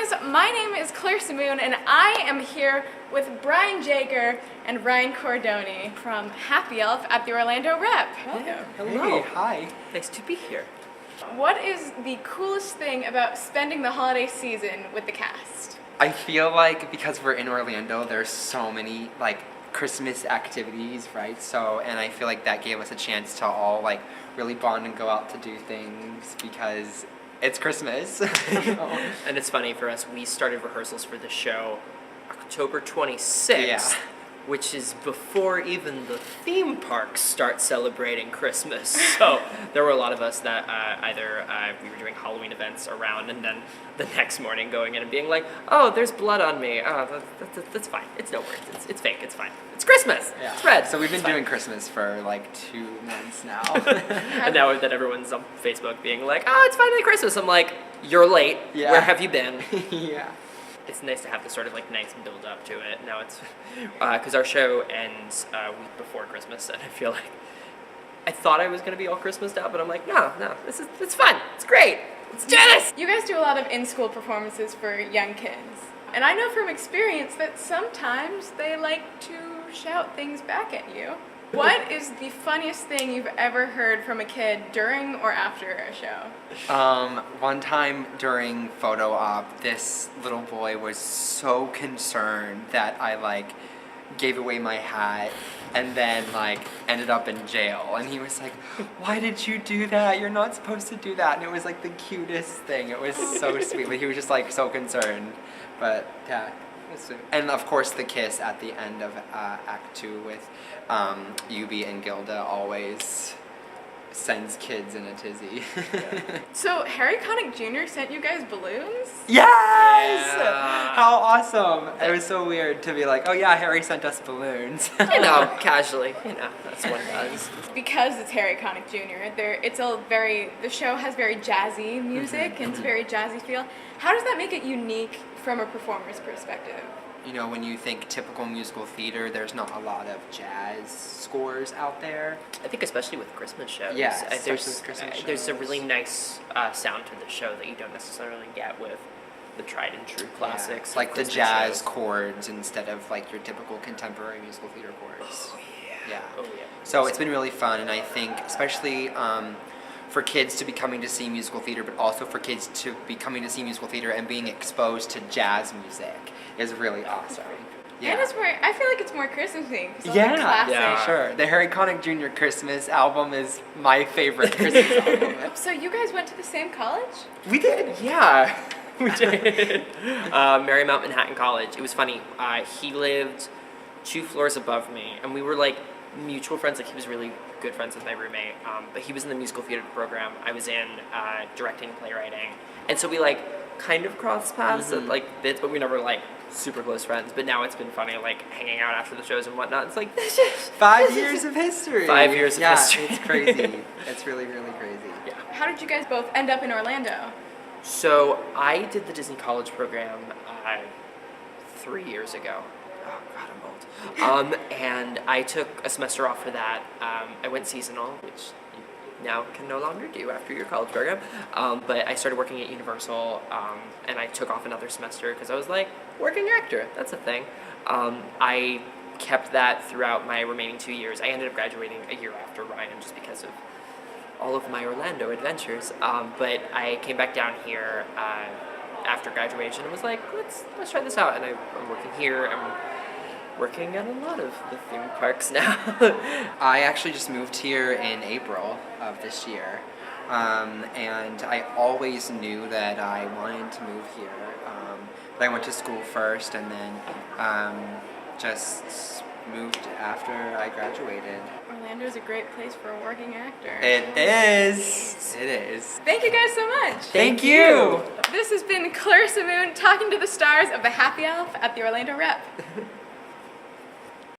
guys, my name is Claire Simoon and I am here with Brian Jager and Ryan Cordoni from Happy Elf at the Orlando Rep. Welcome. Hello. Hey, hi. Nice to be here. What is the coolest thing about spending the holiday season with the cast? I feel like because we're in Orlando, there's so many like Christmas activities, right? So, and I feel like that gave us a chance to all like really bond and go out to do things because it's Christmas. And it's funny for us, we started rehearsals for the show October 26th, Yeah. which is before even the theme parks start celebrating Christmas. So there were a lot of us that either we were doing Halloween events around and then the next morning going in and being like, oh, there's blood on me. Oh, that's fine. It's no worries. It's fake. It's fine. It's Christmas. Yeah. It's red. So we've been It's fine. doing Christmas for like 2 months now. And now that everyone's on Facebook being like, oh, it's finally Christmas, I'm like, you're late. Yeah. Where have you been? Yeah. It's nice to have this sort of like nice build up to it. Now it's because our show ends a week before Christmas, and I feel like I thought I was gonna be all Christmased out, but I'm like, no, it's fun. It's great. Let's do this. You guys do a lot of in-school performances for young kids. And I know from experience that sometimes they like to shout things back at you. What is the funniest thing you've ever heard from a kid during or after a show? One time during photo op, this little boy was so concerned that I like gave away my hat and then like ended up in jail. And he was like, why did you do that? You're not supposed to do that. And it was like the cutest thing. It was so sweet, but he was just like so concerned. But yeah. And of course the kiss at the end of Act 2 with Youve and Gilda always sends kids in a tizzy. So Harry Connick Jr. sent you guys balloons? Yes! Yeah. How awesome! It was so weird to be like, oh yeah, Harry sent us balloons. You know, casually. You know, that's what it does. Because it's Harry Connick Jr. The show has very jazzy music and it's very jazzy feel. How does that make it unique from a performer's perspective? You know, when you think typical musical theater, there's not a lot of jazz scores out there. I think especially with Christmas shows. Yeah, There's especially with Christmas there's a shows. really nice sound to the show that you don't necessarily get with the tried and true classics. Like of the Christmas jazz shows. chords instead of like your typical contemporary musical theater chords. Oh yeah. Yeah. Oh yeah. So it's been really fun, and I think especially for kids to be coming to see musical theater, but also for kids to be coming to see musical theater and being exposed to jazz music is really awesome. Yeah. And it's more, I feel like it's more Christmassy. It's all Yeah, the classic. yeah. Sure. The Harry Connick Jr. Christmas album is my favorite Christmas album. So you guys went to the same college? We did. Yeah, we did. Marymount Manhattan College. It was funny. He lived 2 floors above me, and we were like mutual friends. Like he was really good friends with my roommate. But he was in the musical theater program. I was in directing, playwriting, and so we like kind of crossed paths at like bits, but we never like super close friends. But now it's been funny like hanging out after the shows and whatnot. It's like 5 years of history. 5 years of history. Yeah, it's crazy. It's really, really crazy. Yeah. How did you guys both end up in Orlando? So I did the Disney College program 3 years ago. Oh God, I'm old. And I took a semester off for that. I went seasonal, which you now can no longer do after your college program. But I started working at Universal, and I took off another semester because I was like, working actor, that's a thing. I kept that throughout my remaining 2 years. I ended up graduating a year after Ryan just because of all of my Orlando adventures. But I came back down here after graduation and was like, let's try this out. And I'm working here. I'm working at a lot of the theme parks now. I actually just moved here in April of this year. And I always knew that I wanted to move here. But I went to school first and then just moved after I graduated. Orlando is a great place for a working actor. It is. It is. Thank you guys so much. Thank you. This has been Claire Simoon talking to the stars of the Happy Elf at the Orlando Rep.